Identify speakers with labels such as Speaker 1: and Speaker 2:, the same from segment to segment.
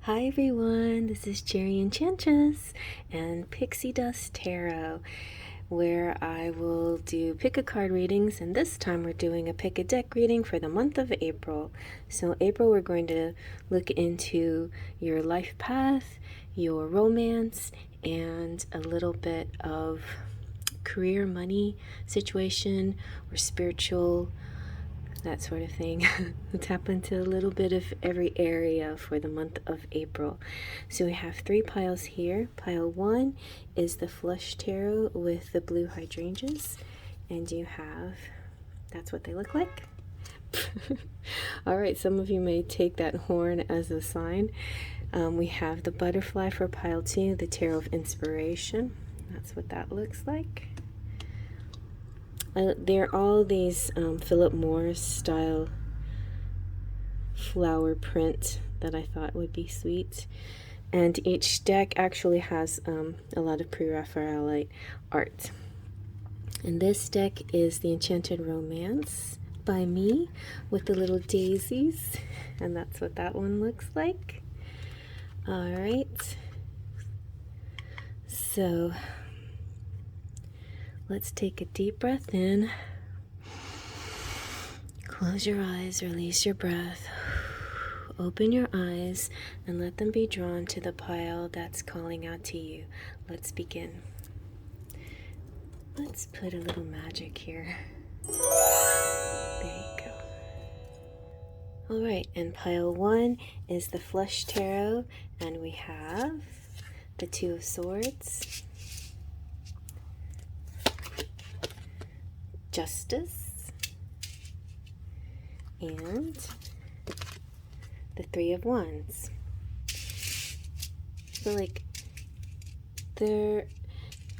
Speaker 1: Hi everyone, this is cherryenchantress and Pixie Dust Tarot, where I will do pick a card readings, and this time we're doing a pick a deck reading for the month of April. So April, we're going to look into your life path, your romance, and a little bit of career, money situation, or spiritual, that sort of thing. We'll tap into a little bit of every area for the month of April. So we have 3 piles here. Pile 1 is the Flush Tarot with the blue hydrangeas, and you have, that's what they look like. All right, some of you may take that horn as a sign. We have the Butterfly for pile 2, the Tarot of Inspiration. That's what that looks like. They're all these Philip Morris style flower print that I thought would be sweet. And each deck actually has a lot of Pre-Raphaelite art. And this deck is the Enchanted Romance by me with the little daisies. And that's what that one looks like. All right. So let's take a deep breath in. Close your eyes, release your breath. Open your eyes and let them be drawn to the pile that's calling out to you. Let's begin. Let's put a little magic here. There you go. All right, and pile 1 is the Flush Tarot, and we have the 2 of Swords, Justice, and the 3 of Wands. So like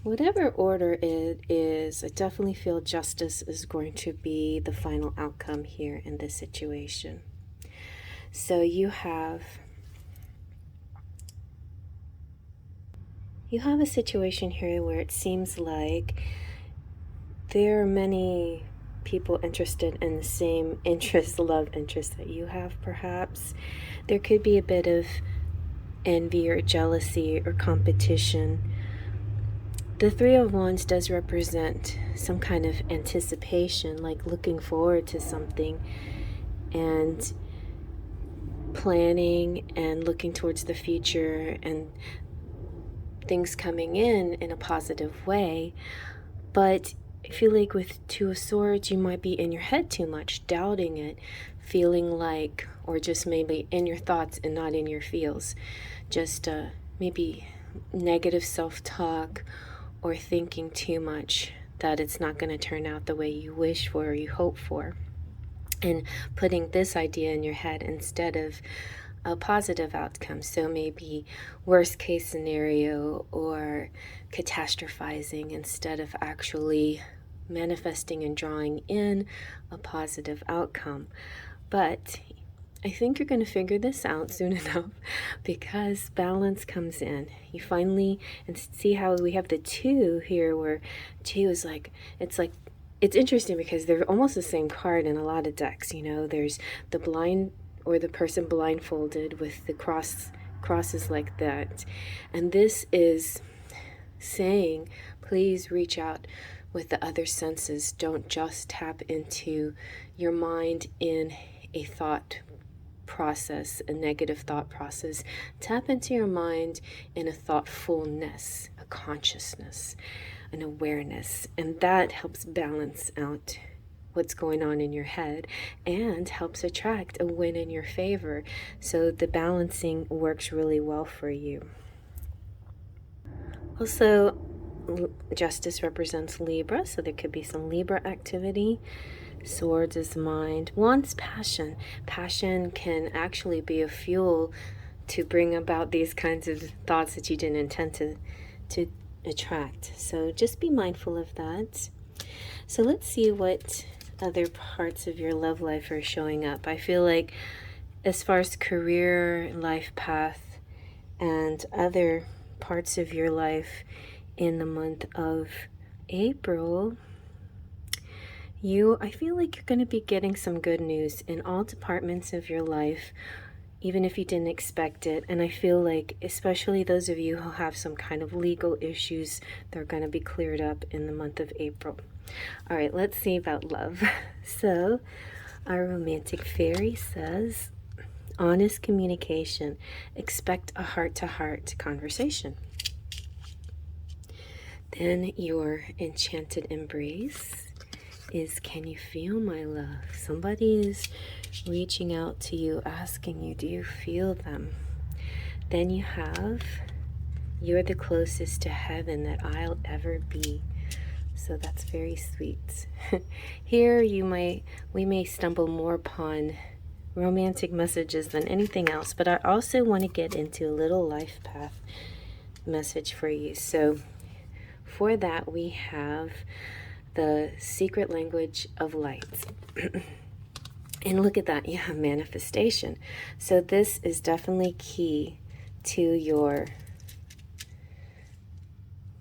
Speaker 1: whatever order it is, I definitely feel justice is going to be the final outcome here in this situation. So you have a situation here where it seems like there are many people interested in the same interest, love interest that you have, perhaps. There could be a bit of envy or jealousy or competition. The 3 of Wands does represent some kind of anticipation, like looking forward to something and planning and looking towards the future and things coming in a positive way. But I feel like with 2 of Swords, you might be in your head too much, doubting it, feeling like, or just maybe in your thoughts and not in your feels. Just maybe negative self-talk or thinking too much that it's not going to turn out the way you wish for or you hope for. And putting this idea in your head instead of a positive outcome. So maybe worst case scenario or catastrophizing instead of actually manifesting and drawing in a positive outcome. But I think you're going to figure this out soon enough because balance comes in. You finally, and see how we have the 2 here, where 2 is like, it's interesting because they're almost the same card in a lot of decks. You know, there's the blind or the person blindfolded with the crosses like that. And this is saying, please reach out with the other senses. Don't just tap into your mind in a thought process, a negative thought process. Tap into your mind in a thoughtfulness, a consciousness, an awareness, and that helps balance out what's going on in your head and helps attract a win in your favor. So the balancing works really well for you. Also, Justice represents Libra, so there could be some Libra activity. Swords is mind. Wands, passion. Passion can actually be a fuel to bring about these kinds of thoughts that you didn't intend to attract. So just be mindful of that. So let's see what other parts of your love life are showing up. I feel like as far as career, life path, and other parts of your life in the month of April, I feel like you're going to be getting some good news in all departments of your life. even if you didn't expect it. And I feel like, especially those of you who have some kind of legal issues, they're going to be cleared up in the month of April. All right, let's see about love. So our romantic fairy says, honest communication. Expect a heart-to-heart conversation. Then your enchanted embrace is, can you feel my love? Somebody is reaching out to you, asking you, do you feel them? Then you have, you're the closest to heaven that I'll ever be. So that's very sweet. Here we may stumble more upon romantic messages than anything else, but I also want to get into a little life path message for you. So for that, we have the secret language of light. And look at that, you have manifestation. So this is definitely key to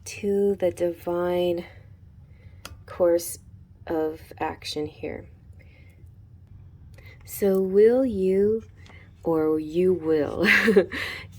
Speaker 1: the divine course of action here. So will you, or you will,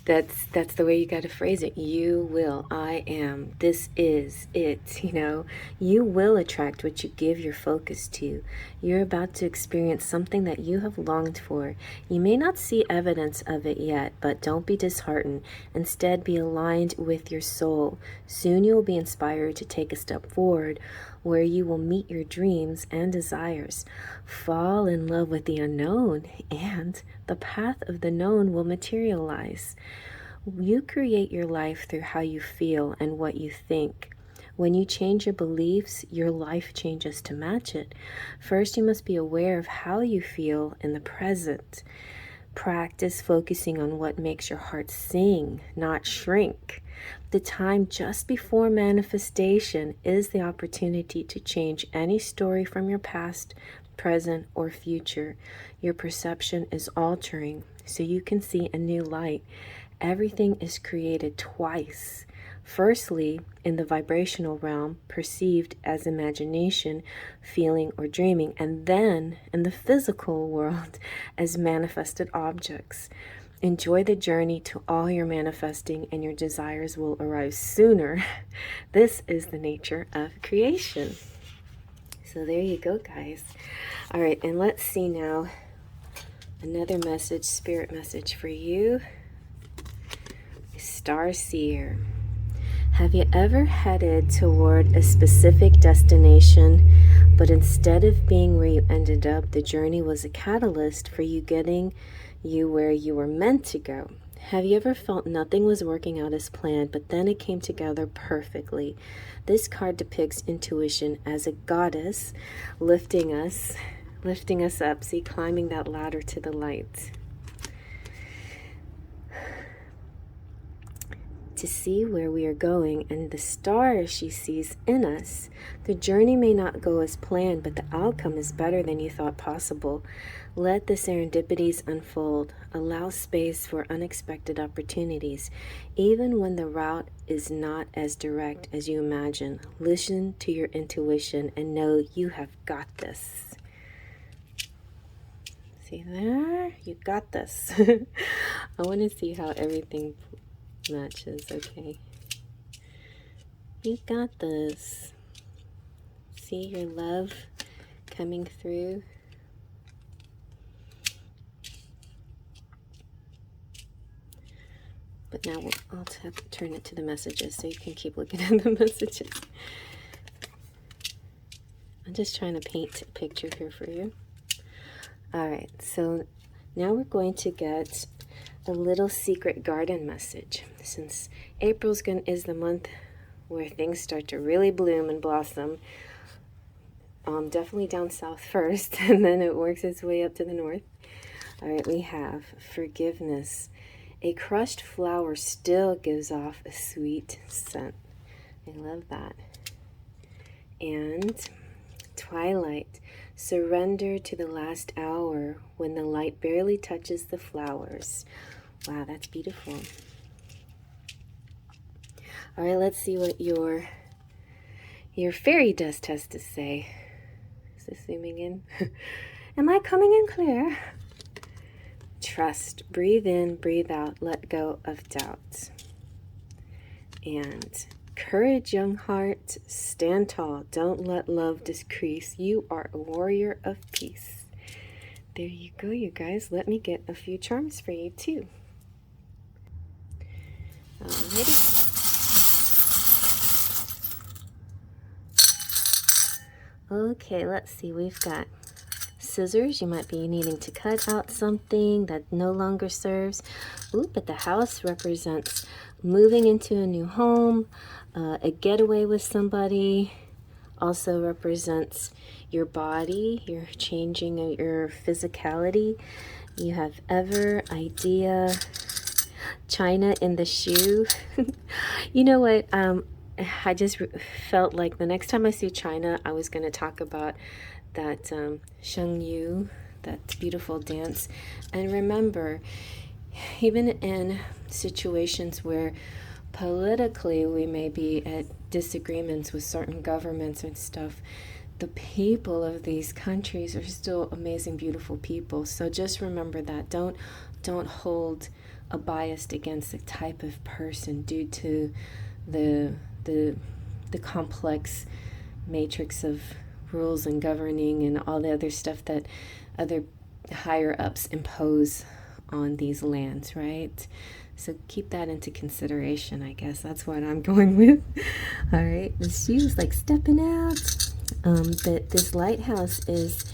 Speaker 1: that's the way you got to phrase it. You will, I am, this is it, you know. You will attract what you give your focus to. You're about to experience something that you have longed for. You may not see evidence of it yet, but don't be disheartened. Instead, be aligned with your soul. Soon you will be inspired to take a step forward where you will meet your dreams and desires. Fall in love with the unknown, and the path of the known will materialize. You create your life through how you feel and what you think. When you change your beliefs, your life changes to match it. First, you must be aware of how you feel in the present. Practice focusing on what makes your heart sing, not shrink. The time just before manifestation is the opportunity to change any story from your past, present, or future. Your perception is altering so you can see a new light. Everything is created twice. Firstly, in the vibrational realm, perceived as imagination, feeling, or dreaming, and then in the physical world as manifested objects. Enjoy the journey to all your manifesting, and your desires will arrive sooner. This is the nature of creation. So there you go, guys. All right, and let's see now another message, spirit message for you. Starseer. Have you ever headed toward a specific destination, but instead of being where you ended up, the journey was a catalyst for you getting you where you were meant to go? Have you ever felt nothing was working out as planned, but then it came together perfectly? This card depicts intuition as a goddess lifting us up, see, climbing that ladder to the light. To see where we are going and the stars she sees in us. The journey may not go as planned, but the outcome is better than you thought possible. Let the serendipities unfold. Allow space for unexpected opportunities. Even when the route is not as direct as you imagine, listen to your intuition and know you have got this. See there? You got this. I want to see how everything matches. Okay, you got this. See your love coming through. But now I'll have to turn it to the messages so you can keep looking at the messages. I'm just trying to paint a picture here for you. All right, so now we're going to get a little secret garden message. Since April's is the month where things start to really bloom and blossom, definitely down south first, and then it works its way up to the north. All right, we have forgiveness. A crushed flower still gives off a sweet scent. I love that. And twilight. Surrender to the last hour when the light barely touches the flowers. Wow, that's beautiful. All right, let's see what your fairy dust has to say. Is this zooming in? Am I coming in clear? trust. Breathe in, breathe out, let go of doubt. And courage, young heart, stand tall. Don't let love decrease. You are a warrior of peace. There you go, you guys. Let me get a few charms for you, too. Alrighty. Okay, let's see. We've got scissors. You might be needing to cut out something that no longer serves. Ooh, but the house represents moving into a new home, a getaway with somebody. Also represents your body. You're changing your physicality. You have ever, idea, China in the shoe. You know what? I just felt like the next time I see China, I was going to talk about that Sheng Yu, that beautiful dance. And remember, even in situations where politically we may be at disagreements with certain governments and stuff, the people of these countries are still amazing, beautiful people. So just remember that. Don't hold a bias against the type of person due to the complex matrix of rules and governing and all the other stuff that other higher ups impose on these lands, right? So keep that into consideration, I guess. That's what I'm going with. All right, the shoe's like stepping out. But this lighthouse is,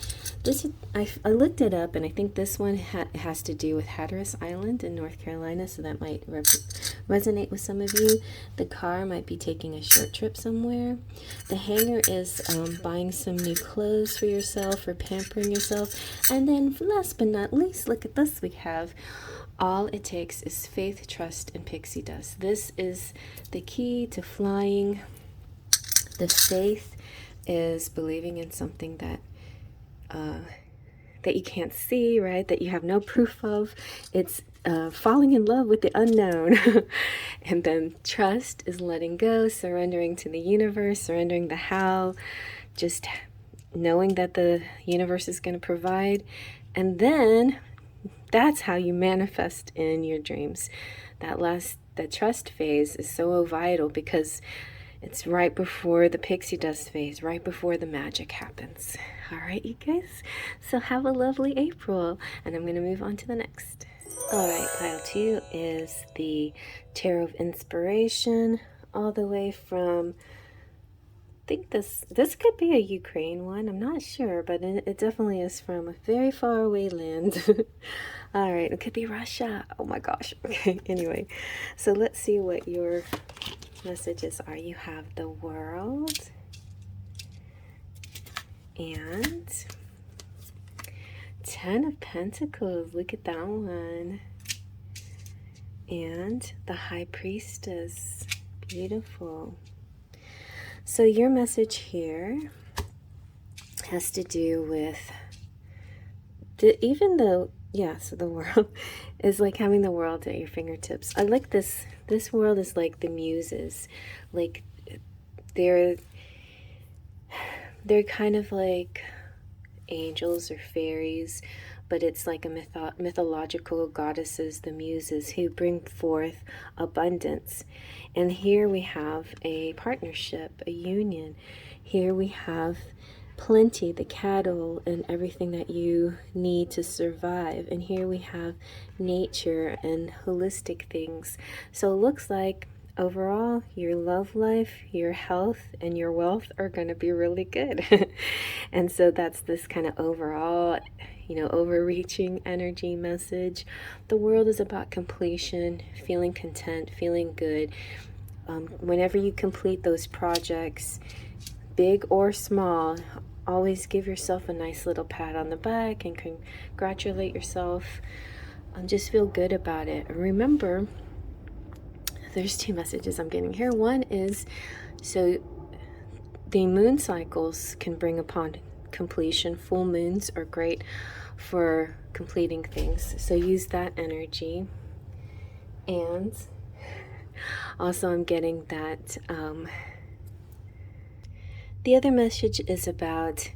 Speaker 1: I looked it up, and I think this one has to do with Hatteras Island in North Carolina, so that might resonate with some of you. The car might be taking a short trip somewhere. The hanger is buying some new clothes for yourself or pampering yourself. And then last but not least, look at this. We have all it takes is faith, trust, and pixie dust. This is the key to flying. The faith is believing in something that you can't see, right? That you have no proof of. It's falling in love with the unknown. And then trust is letting go, surrendering to the universe, surrendering the how, just knowing that the universe is going to provide. And then that's how you manifest in your dreams. That trust phase is so vital because it's right before the pixie dust phase, right before the magic happens. All right, you guys? So have a lovely April, and I'm going to move on to the next. All right, pile 2 is the Tarot of Inspiration, all the way from, I think this could be a Ukraine one. I'm not sure, but it definitely is from a very far away land. All right, it could be Russia. Oh my gosh. Okay, anyway. So let's see what your messages are. You have the World and 10 of Pentacles. Look at that one. And the High Priestess. Beautiful. So your message here has to do with so the world is like having the world at your fingertips. I like this. This world is like the muses. Like they're kind of like angels or fairies, but it's like a mythological goddesses, the muses, who bring forth abundance. And here we have a partnership, a union. Here we have plenty, the cattle and everything that you need to survive. And here we have nature and holistic things. So it looks like overall your love life, your health, and your wealth are going to be really good. And so that's this kind of overall, overreaching energy message. The world is about completion, feeling content, feeling good. Whenever you complete those projects, big or small, always give yourself a nice little pat on the back and congratulate yourself. Just feel good about it. Remember, there's 2 messages I'm getting here. One is, so the moon cycles can bring upon completion. Full moons are great for completing things. So use that energy. And also I'm getting that the other message is about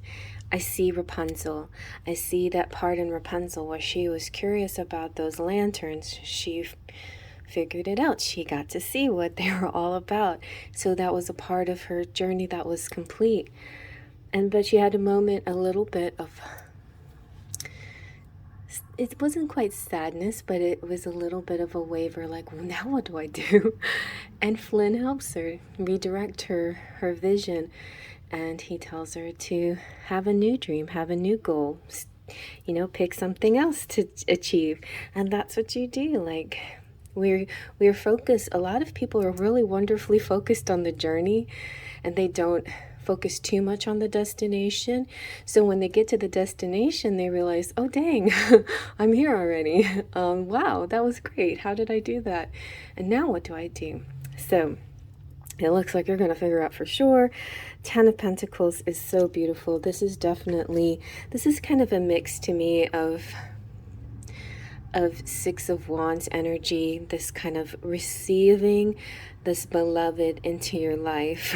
Speaker 1: I see Rapunzel. I see that part in Rapunzel where she was curious about those lanterns. She figured it out. She got to see what they were all about. So that was a part of her journey that was complete. But she had a moment, a little bit of, it wasn't quite sadness, but it was a little bit of a waver, like, well, now what do I do? And Flynn helps her redirect her vision. And he tells her to have a new dream, have a new goal, you know, pick something else to achieve. And that's what you do. Like, we're focused. A lot of people are really wonderfully focused on the journey, and they don't focus too much on the destination. So when they get to the destination, they realize, oh dang, I'm here already. Wow, that was great. How did I do that? And now what do I do? So it looks like you're going to figure out for sure. Ten of Pentacles is so beautiful. This is kind of a mix to me of Six of Wands energy, this kind of receiving this beloved into your life.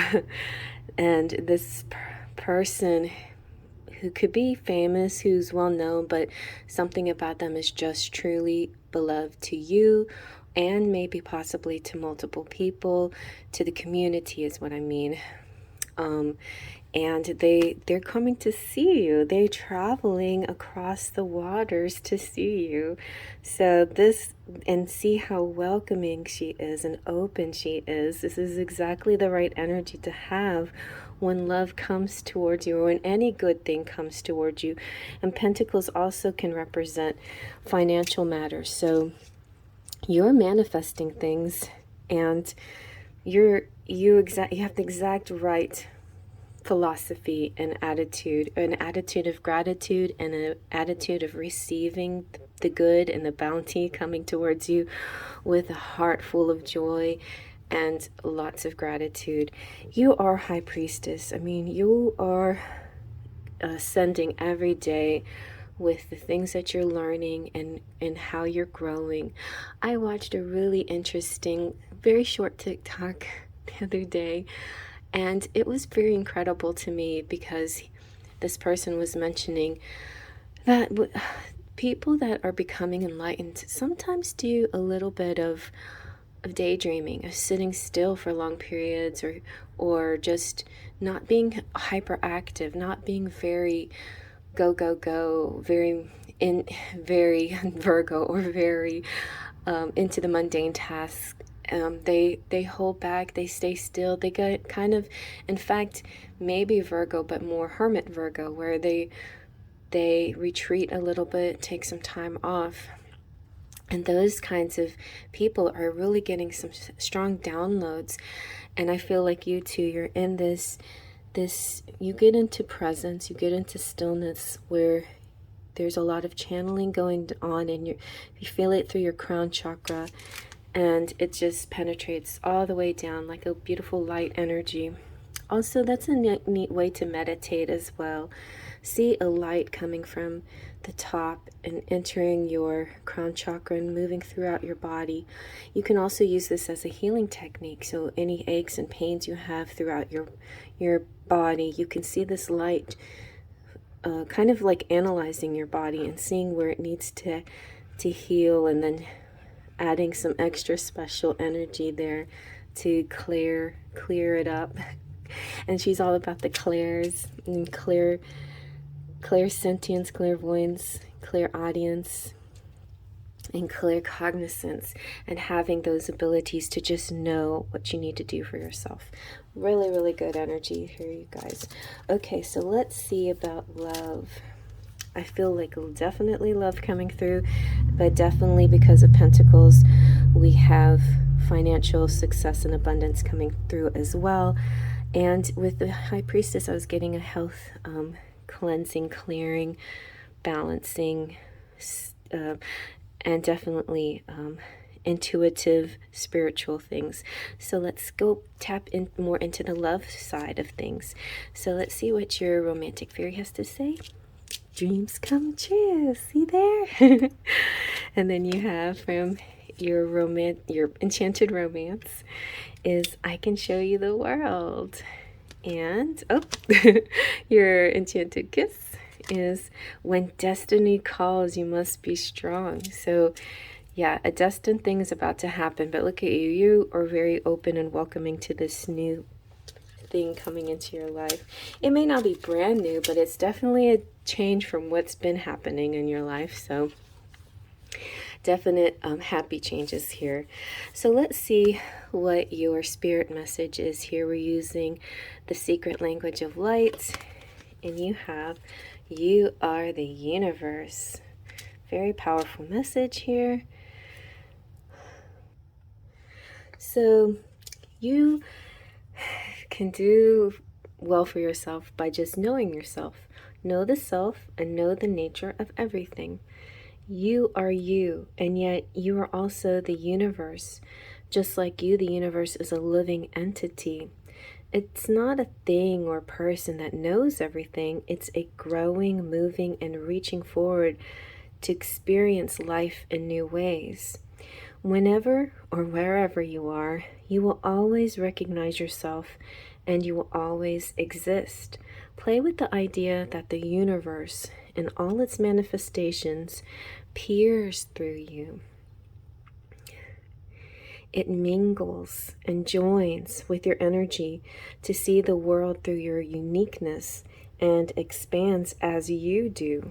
Speaker 1: And this person who could be famous, who's well known, but something about them is just truly beloved to you, and maybe possibly to multiple people, to the community is what I mean. And they're coming to see you. They're traveling across the waters to see you. So and see how welcoming she is and open she is. This is exactly the right energy to have when love comes towards you, or when any good thing comes towards you. And Pentacles also can represent financial matters. So you're manifesting things, and you have the exact right philosophy and attitude, an attitude of gratitude and an attitude of receiving the good and the bounty coming towards you with a heart full of joy and lots of gratitude. You are High Priestess. I mean, you are ascending every day with the things that you're learning and how you're growing. I watched a really interesting, very short TikTok the other day, and it was very incredible to me because this person was mentioning that people that are becoming enlightened sometimes do a little bit of daydreaming, of sitting still for long periods, or just not being hyperactive, not being very go, very Virgo, or very into the mundane tasks. They hold back, they stay still, they get kind of, in fact, maybe Virgo, but more hermit Virgo, where they retreat a little bit, take some time off. And those kinds of people are really getting some strong downloads. And I feel like you too, you're in this, you get into presence, you get into stillness, where there's a lot of channeling going on, and you feel it through your crown chakra, and it just penetrates all the way down like a beautiful light energy. Also, that's a neat way to meditate as well. See a light coming from the top and entering your crown chakra and moving throughout your body. You can also use this as a healing technique. So any aches and pains you have throughout your body, you can see this light kind of like analyzing your body and seeing where it needs to heal, and then adding some extra special energy there to clear it up. And she's all about the clairs and clairsentience, clairvoyance, clairaudience, and claircognizance, and having those abilities to just know what you need to do for yourself. Really, really good energy here, you guys. Okay, so let's see about love. I feel like definitely love coming through, but definitely because of Pentacles, we have financial success and abundance coming through as well. And with the High Priestess, I was getting a health cleansing, clearing, balancing, and definitely intuitive, spiritual things. So let's go tap in more into the love side of things. So let's see what your romantic fairy has to say. Dreams come true. See there? And then you have from your enchanted romance is I can show you the world. And, oh, your enchanted kiss is when destiny calls, you must be strong. So, yeah, a destined thing is about to happen, but look at you. You are very open and welcoming to this new thing coming into your life. It may not be brand new, but it's definitely a change from what's been happening in your life. So, definite happy changes here. So let's see what your spirit message is here. We're using the secret language of light, and you are the universe. Very powerful message here. So you can do well for yourself by just knowing yourself. Know the self and know the nature of everything. You are you, and yet you are also the universe. Just like you, the universe is a living entity. It's not a thing or person that knows everything. It's a growing, moving, and reaching forward to experience life in new ways. Whenever or wherever you are, you will always recognize yourself and you will always exist. Play with the idea that the universe in all its manifestations peers through you. It mingles and joins with your energy to see the world through your uniqueness and expands as you do.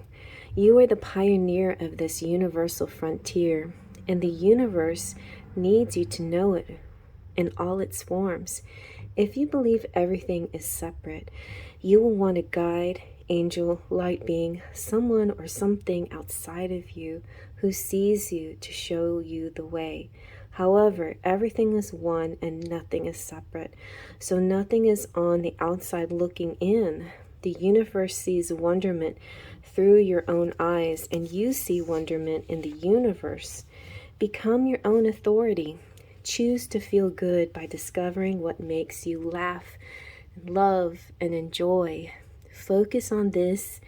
Speaker 1: You are the pioneer of this universal frontier, and the universe needs you to know it in all its forms. If you believe everything is separate, you will want a guide, angel, light being, someone or something outside of you who sees you to show you the way. However, everything is one and nothing is separate. So nothing is on the outside looking in. The universe sees wonderment through your own eyes, and you see wonderment in the universe. Become your own authority. Choose to feel good by discovering what makes you laugh, love, and enjoy. Focus on this,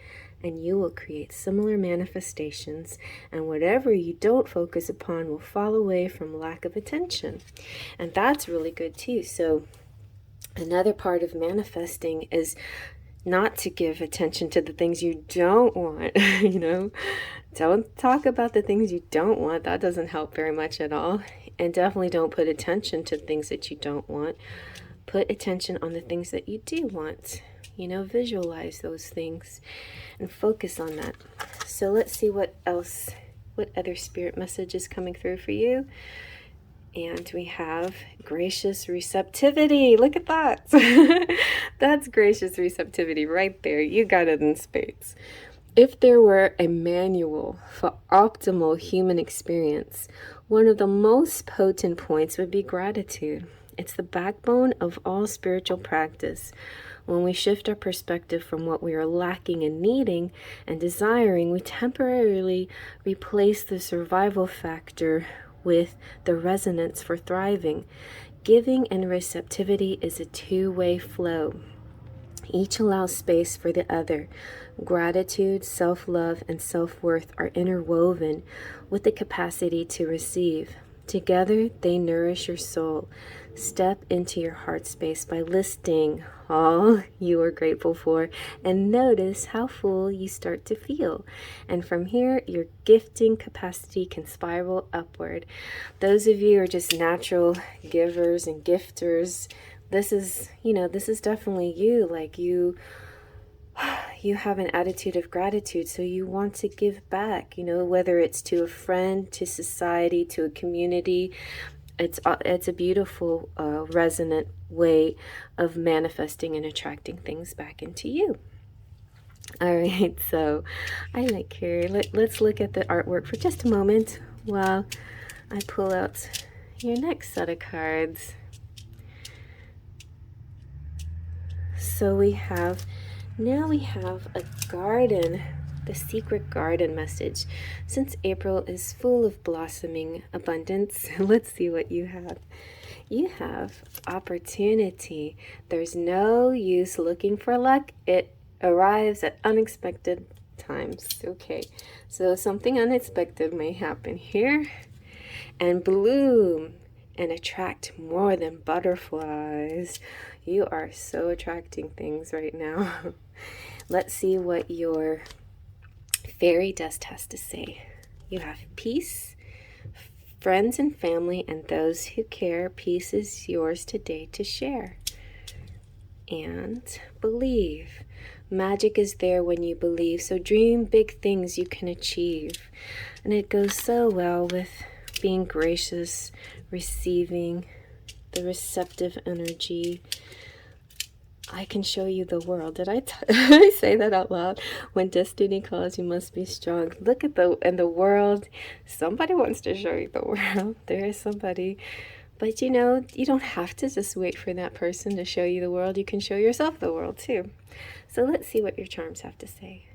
Speaker 1: and you will create similar manifestations, and whatever you don't focus upon will fall away from lack of attention. And that's really good too. So another part of manifesting is not to give attention to the things you don't want. Don't talk about the things you don't want. That doesn't help very much at all. And definitely don't put attention to things that you don't want. Put attention on the things that you do want. Visualize those things and focus on that. So let's see what other spirit message is coming through for you. And we have gracious receptivity. Look at that. That's gracious receptivity right there. You got it in spades. If there were a manual for optimal human experience, one of the most potent points would be gratitude. It's the backbone of all spiritual practice. When we shift our perspective from what we are lacking and needing and desiring, we temporarily replace the survival factor with the resonance for thriving. Giving and receptivity is a two-way flow. Each allows space for the other. Gratitude, self-love, and self-worth are interwoven with the capacity to receive. Together, they nourish your soul. Step into your heart space by listing all you are grateful for and notice how full you start to feel. And from here, your gifting capacity can spiral upward. Those of you who are just natural givers and gifters, this is definitely you. Like you have an attitude of gratitude, so you want to give back, whether it's to a friend, to society, to a community. It's a beautiful, resonant way of manifesting and attracting things back into you. All right, so I like here. Let's look at the artwork for just a moment while I pull out your next set of cards. So now we have a garden, the secret garden message. Since April is full of blossoming abundance, let's see what you have. You have opportunity. There's no use looking for luck. It arrives at unexpected times. Okay, so something unexpected may happen here. And bloom. and attract more than butterflies. You are so attracting things right now. Let's see what your fairy dust has to say. You have peace, friends and family, and those who care. Peace is yours today to share. And believe. Magic is there when you believe. So dream big things you can achieve. And it goes so well with being gracious, receiving, the receptive energy. I can show you the world. Did I say that out loud? When destiny calls, you must be strong. Look at the world. Somebody wants to show you the world. There is somebody. But you know, you don't have to just wait for that person to show you the world. You can show yourself the world too. So let's see what your charms have to say.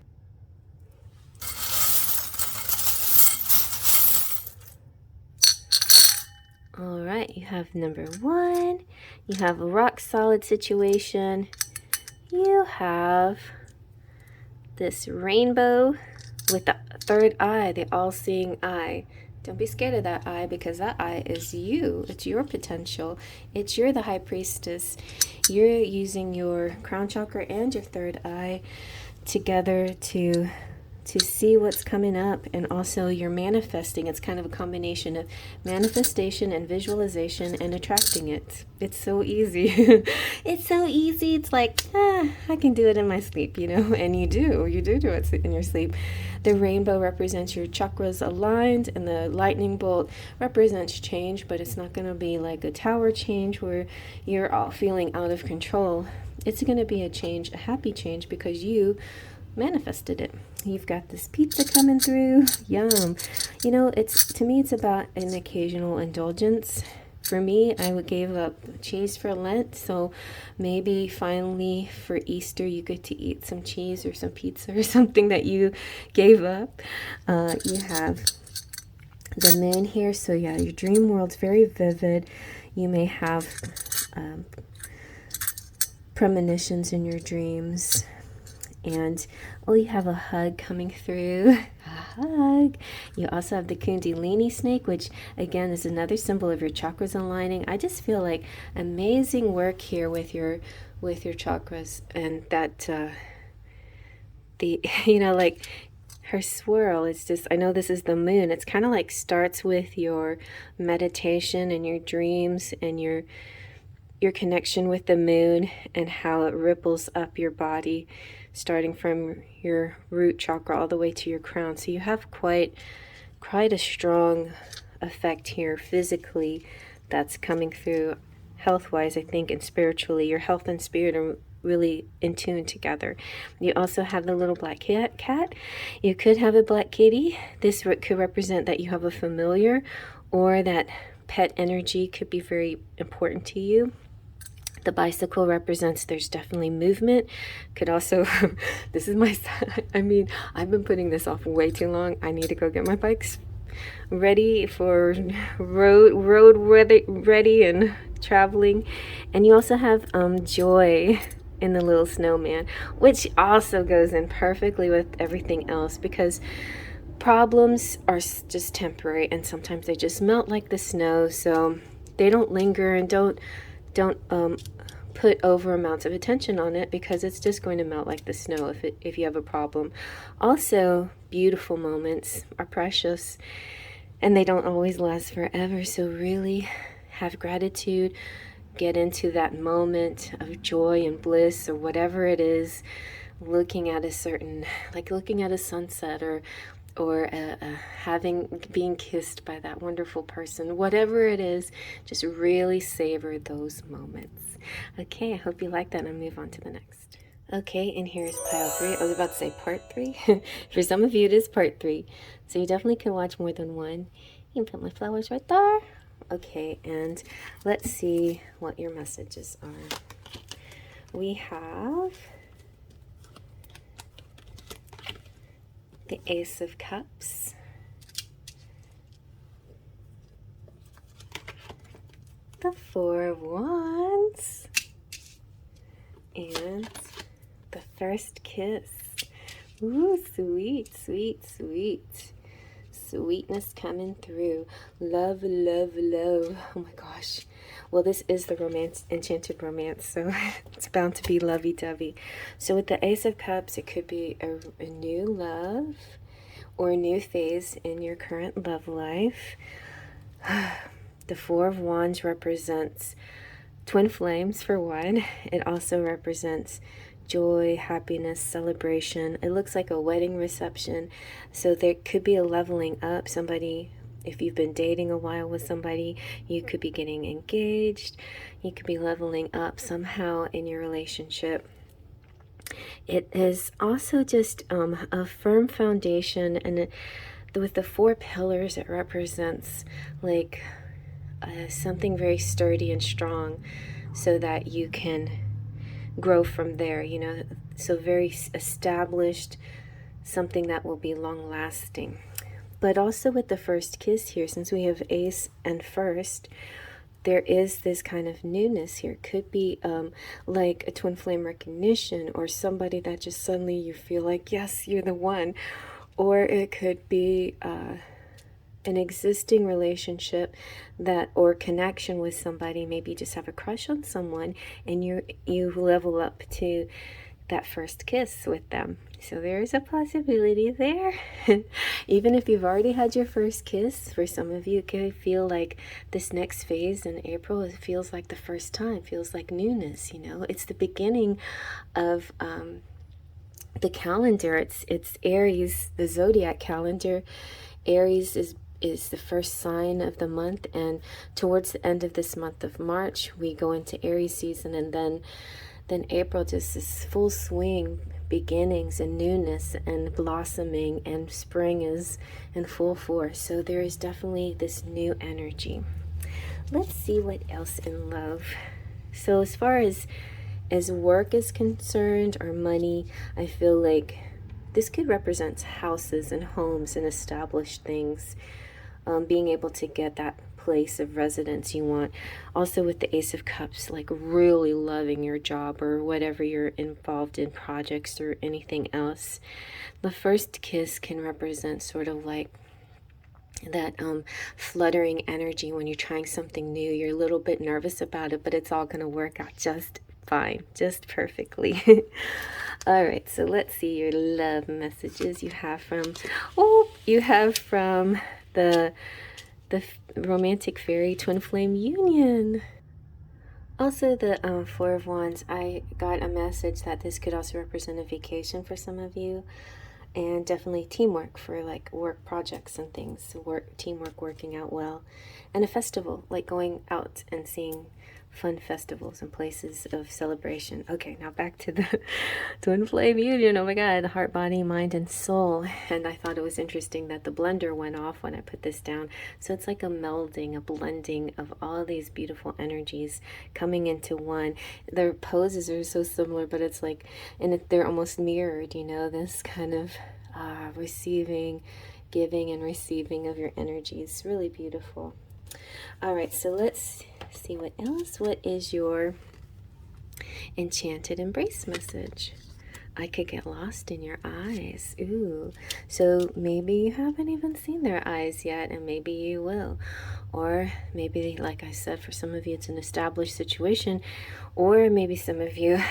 Speaker 1: All right, you have number 1. You have a rock solid situation. You have this rainbow with the third eye, the all-seeing eye. Don't be scared of that eye, because that eye is you. It's your potential. You're the high priestess. You're using your crown chakra and your third eye together to see what's coming up, and also you're manifesting. It's kind of a combination of manifestation and visualization and attracting it. It's so easy. It's so easy. It's like, I can do it in my sleep, you know, and you do it in your sleep. The rainbow represents your chakras aligned, and the lightning bolt represents change, but it's not going to be like a tower change where you're all feeling out of control. It's going to be a change, a happy change, because you manifested it. You've got this pizza coming through. Yum. You know, to me it's about an occasional indulgence. For me, I gave up cheese for Lent, so maybe finally for Easter you get to eat some cheese or some pizza or something that you gave up. You have the moon here, so yeah, your dream world's very vivid. You may have premonitions in your dreams. And you have a hug coming through. A hug. You also have the Kundalini snake, which again is another symbol of your chakras aligning. I just feel like amazing work here with your chakras, and that like her swirl is just, I know this is the moon. It's kind of like starts with your meditation and your dreams and your connection with the moon, and how it ripples up your body, starting from your root chakra all the way to your crown. So you have quite a strong effect here physically that's coming through, health-wise, I think, and spiritually. Your health and spirit are really in tune together. You also have the little black cat. You could have a black kitty. This could represent that you have a familiar, or that pet energy could be very important to you. The bicycle represents there's definitely movement. Could also, this is my, I mean, I've been putting this off way too long. I need to go get my bikes ready for road ready and traveling. And you also have joy in the little snowman, which also goes in perfectly with everything else, because problems are just temporary, and sometimes they just melt like the snow. So they don't linger, and don't put over amounts of attention on it, because it's just going to melt like the snow if you have a problem. Also, beautiful moments are precious, and they don't always last forever. So really have gratitude. Get into that moment of joy and bliss, or whatever it is, looking at a sunset, or being kissed by that wonderful person. Whatever it is, just really savor those moments. Okay, I hope you like that. I'll move on to the next. Okay, and here's pile 3. I was about to say part 3. For some of you, it is part 3. So you definitely can watch more than one. You can put my flowers right there. Okay, and let's see what your messages are. We have the Ace of Cups, the Four of Wands, and the First Kiss. Ooh, sweet, sweet, sweet. sweetness coming through. Love, love, love. Oh my gosh. Well, this is the romance, enchanted romance, so it's bound to be lovey-dovey. So with the Ace of Cups, it could be a new love or a new phase in your current love life. The Four of Wands represents twin flames for one. It also represents joy, happiness, celebration. It looks like a wedding reception. So there could be a leveling up. Somebody, if you've been dating a while with somebody, you could be getting engaged. You could be leveling up somehow in your relationship. It is also just a firm foundation, and with the four pillars, it represents like something very sturdy and strong, so that you can grow from there, you know. So very established, something that will be long lasting. But also with the first kiss here, since we have ace and first, there is this kind of newness here. Could be like a twin flame recognition, or somebody that just suddenly you feel like, yes, you're the one. Or it could be an existing relationship that, or connection with somebody. Maybe you just have a crush on someone and you level up to that first kiss with them. So there is a possibility there. Even if you've already had your first kiss, for some of you, it could feel like this next phase in April, it feels like the first time, feels like newness, you know. It's the beginning of the calendar. It's Aries, the zodiac calendar. Aries is the first sign of the month, and towards the end of this month of March, we go into Aries season, and then April, just this full swing, beginnings and newness and blossoming, and spring is in full force. So there is definitely this new energy. Let's see what else in love. So as far as work is concerned, or money, I feel like this could represent houses and homes and established things, being able to get that place of residence you want. Also with the Ace of Cups, like really loving your job or whatever you're involved in, projects or anything else. The first kiss can represent sort of like that fluttering energy when you're trying something new. You're a little bit nervous about it, but it's all going to work out just fine, just perfectly. All right, so let's see your love messages you have from the romantic fairy twin flame union. Also the Four of Wands, I got a message that this could also represent a vacation for some of you, and definitely teamwork for like work projects and things, teamwork working out well, and a festival, like going out and seeing fun festivals and places of celebration. Okay, now back to the twin flame union. Oh my god, the heart, body, mind, and soul. And I thought it was interesting that the blender went off when I put this down. So it's like a melding, a blending of all these beautiful energies coming into one. Their poses are so similar, but it's like, and they're almost mirrored, you know, this kind of receiving, giving and receiving of your energies. Really beautiful. All right, so let's see what else. What is your enchanted embrace message? I could get lost in your eyes. Ooh, so maybe you haven't even seen their eyes yet, and maybe you will. Or maybe, like I said, for some of you it's an established situation, or maybe some of you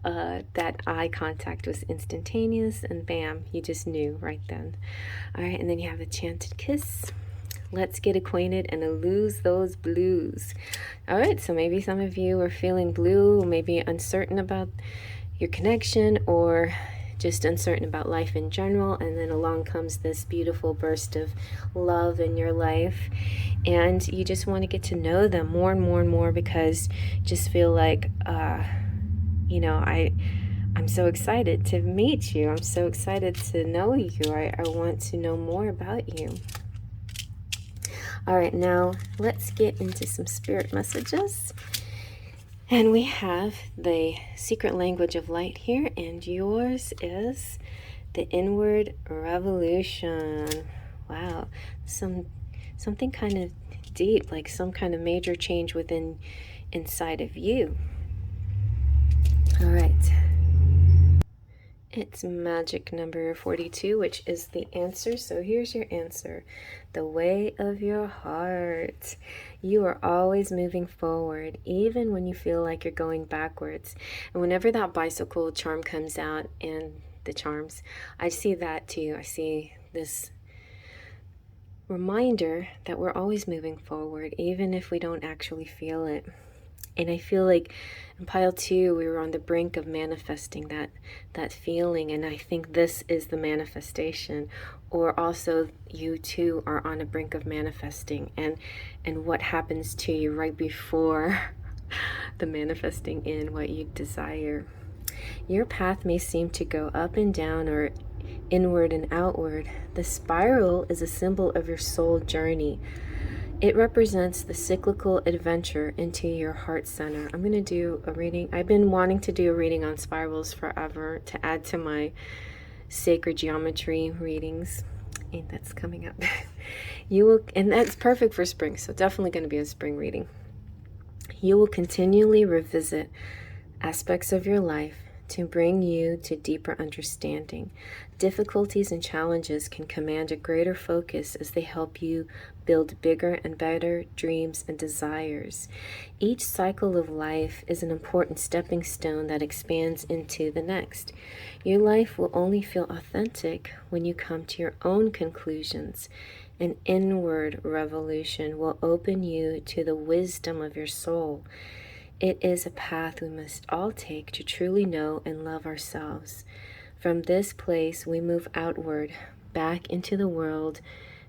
Speaker 1: that eye contact was instantaneous, and bam, you just knew right then. All right, and then you have enchanted kiss. Let's get acquainted and lose those blues. All right, so maybe some of you are feeling blue, maybe uncertain about your connection, or just uncertain about life in general, and then along comes this beautiful burst of love in your life, and you just want to get to know them more and more and more, because you just feel like, you know, I'm so excited to meet you. I'm so excited to know you. I want to know more about you. All right, now let's get into some spirit messages. And we have the secret language of light here, and yours is the inward revolution. Wow, something kind of deep, like some kind of major change inside of you. All right. It's magic number 42, which is the answer. So here's your answer. The way of your heart. You are always moving forward, even when you feel like you're going backwards. And whenever that bicycle charm comes out in the charms, I see that too. I see this reminder that we're always moving forward, even if we don't actually feel it. And I feel like in pile 2, we were on the brink of manifesting that feeling. And I think this is the manifestation. Or also you too are on a brink of manifesting. And what happens to you right before the manifesting in what you desire. Your path may seem to go up and down or inward and outward. The spiral is a symbol of your soul journey. It represents the cyclical adventure into your heart center. I'm going to do a reading. I've been wanting to do a reading on spirals forever to add to my sacred geometry readings. And that's coming up. And that's perfect for spring, so definitely going to be a spring reading. You will continually revisit aspects of your life to bring you to deeper understanding. Difficulties and challenges can command a greater focus as they help you build bigger and better dreams and desires. Each cycle of life is an important stepping stone that expands into the next. Your life will only feel authentic when you come to your own conclusions. An inward revolution will open you to the wisdom of your soul. It is a path we must all take to truly know and love ourselves. From this place, we move outward, back into the world,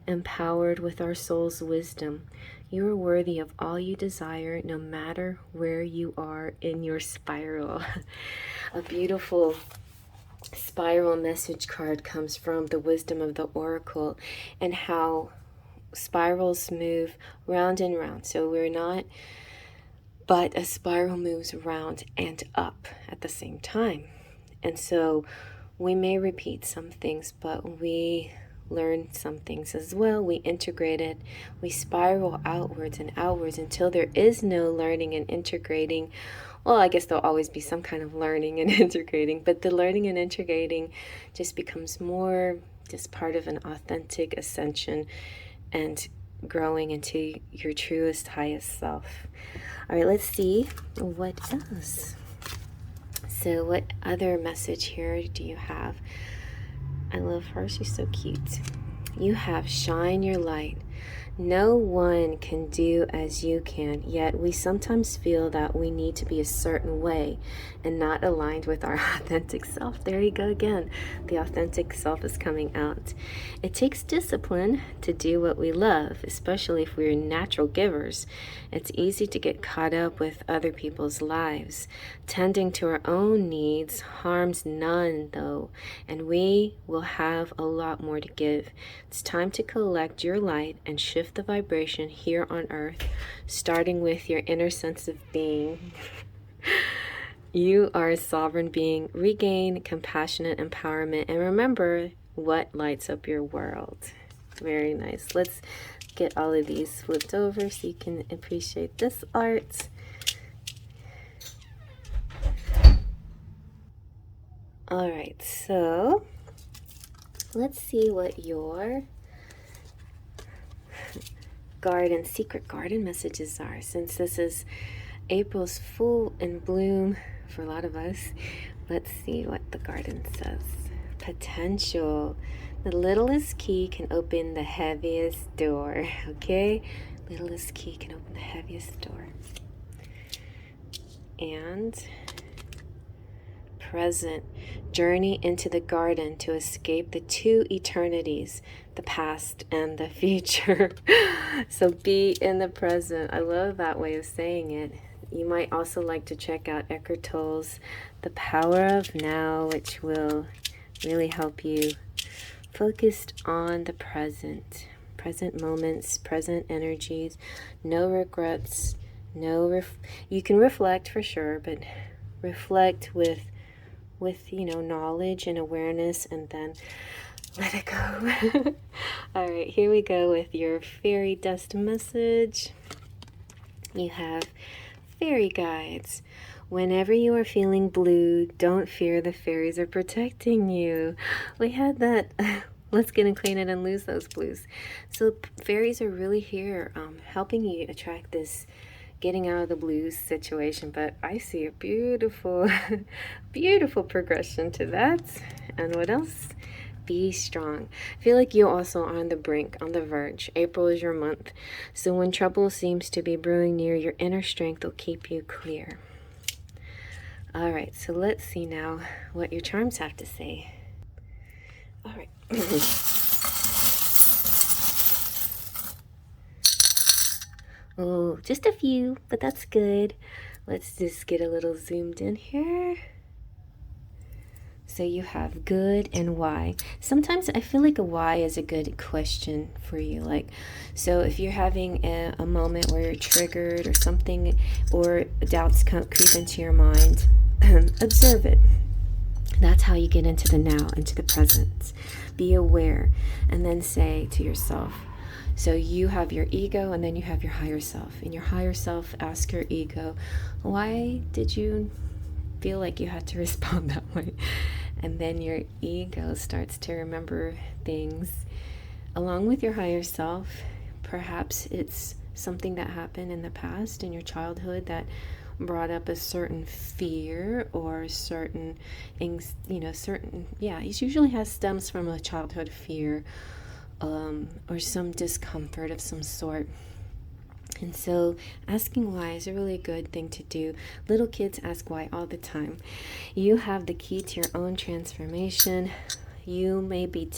Speaker 1: empowered with our soul's wisdom. You are worthy of all you desire, no matter where you are in your spiral. A beautiful spiral message card comes from the wisdom of the Oracle and how spirals move round and round. So we're not... But a spiral moves around and up at the same time. And so we may repeat some things, but we learn some things as well. We integrate it. We spiral outwards and outwards until there is no learning and integrating. Well, I guess there'll always be some kind of learning and integrating, but the learning and integrating just becomes more just part of an authentic ascension and growing into your truest, highest self. All right, let's see what else. So what other message here do you have? I love her. She's so cute. You have shine your light. No one can do as you can, yet we sometimes feel that we need to be a certain way and not aligned with our authentic self. There you go again. The authentic self is coming out. It takes discipline to do what we love, especially if we're natural givers. It's easy to get caught up with other people's lives. Tending to our own needs harms none, though, and we will have a lot more to give. It's time to collect your light and shift the vibration here on earth, starting with your inner sense of being. You are a sovereign being. Regain compassionate empowerment and remember what lights up your world. Very nice. Let's get all of these flipped over so you can appreciate this art. All right, so let's see what your secret garden messages are. Since this is April's full in bloom for a lot of us, let's see what the garden says. Potential. The littlest key can open the heaviest door. Okay? Littlest key can open the heaviest door. And present. Journey into the garden to escape the two eternities, the past and the future. So be in the present. I love that way of saying it. You might also like to check out Eckhart Tolle's The Power of Now, which will really help you focused on the present moments, present energies, no regrets, you can reflect for sure, but reflect with knowledge and awareness, and then let it go. All right, here we go with your fairy dust message. You have fairy guides. Whenever you are feeling blue, don't fear, the fairies are protecting you. We had that. Let's get acquainted and lose those blues. So fairies are really here helping you attract this getting out of the blues situation. But I see a beautiful, beautiful progression to that. And what else? Be strong. I feel like you also are on the brink, on the verge. April is your month. So when trouble seems to be brewing near, your inner strength will keep you clear. All right, so let's see now what your charms have to say. All right. Oh, just a few, but that's good. Let's just get a little zoomed in here. So you have good and why. Sometimes I feel like a why is a good question for you. Like, so if you're having a moment where you're triggered or something, or doubts creep into your mind, observe it. That's how you get into the now, into the present. Be aware, and then say to yourself, so you have your ego and then you have your higher self. In your higher self, ask your ego, why did you feel like you had to respond that way? And then your ego starts to remember things along with your higher self. Perhaps it's something that happened in the past in your childhood that brought up a certain fear or certain, it usually stems from a childhood fear or some discomfort of some sort. And so asking why is a really good thing to do. Little kids ask why all the time. You have the key to your own transformation. You may be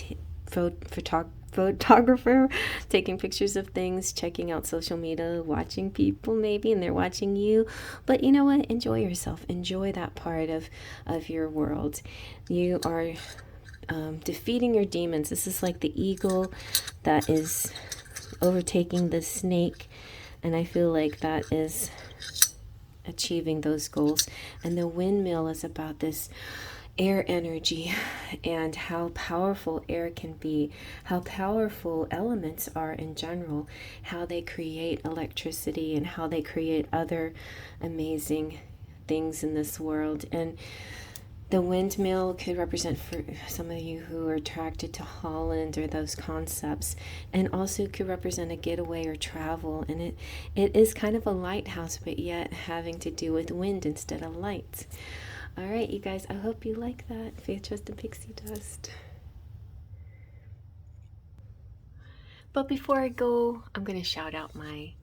Speaker 1: photographer, taking pictures of things, checking out social media, watching people maybe, and they're watching you. But you know what? Enjoy yourself. Enjoy that part of your world. You are defeating your demons. This is like the eagle that is overtaking the snake. And I feel like that is achieving those goals. And the windmill is about this air energy and how powerful air can be, how powerful elements are in general, how they create electricity and how they create other amazing things in this world. And the windmill could represent for some of you who are attracted to Holland or those concepts, and also could represent a getaway or travel. And it is kind of a lighthouse, but yet having to do with wind instead of light. All right, you guys, I hope you like that. Faith, Trust, and Pixie Dust. But before I go, I'm going to shout out my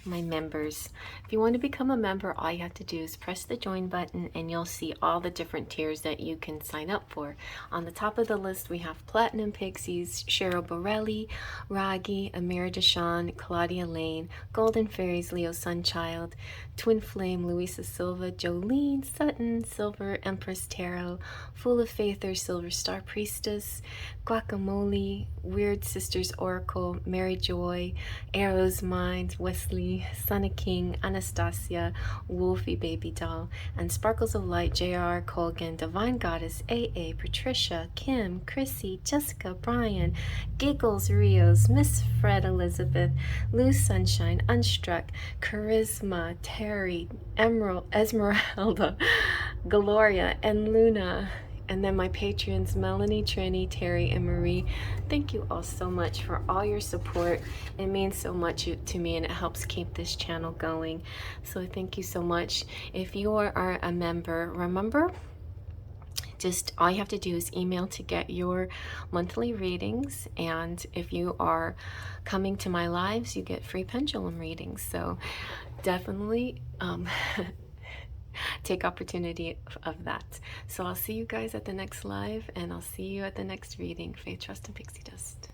Speaker 1: members. If you want to become a member, all you have to do is press the join button and you'll see all the different tiers that you can sign up for. On the top of the list we have Platinum Pixies, Cheryl Borelli, Ragi, Amira Deshawn, Claudia Lane, Golden Fairies, Leo Sunchild, Twin Flame, Louisa Silva, Jolene Sutton, Silver Empress Tarot, Full of Faither, Silver Star Priestess, Guacamole, Weird Sisters Oracle, Mary Joy, Arrows Mind, Wesley, Sunny King, Anastasia, Wolfie Baby Doll, and Sparkles of Light, J.R. Colgan, Divine Goddess, A.A., Patricia, Kim, Chrissy, Jessica, Brian, Giggles, Rios, Miss Fred Elizabeth, Lou Sunshine, Unstruck, Charisma, Terry, Esmeralda, Gloria, and Luna. And then my patrons, Melanie, Trini, Terry, and Marie. Thank you all so much for all your support. It means so much to me and it helps keep this channel going. So thank you so much. If you are a member, remember, just all you have to do is email to get your monthly readings. And if you are coming to my lives, you get free pendulum readings. So definitely take opportunity of that. So I'll see you guys at the next live, and I'll see you at the next reading. Faith, Trust, and Pixie Dust.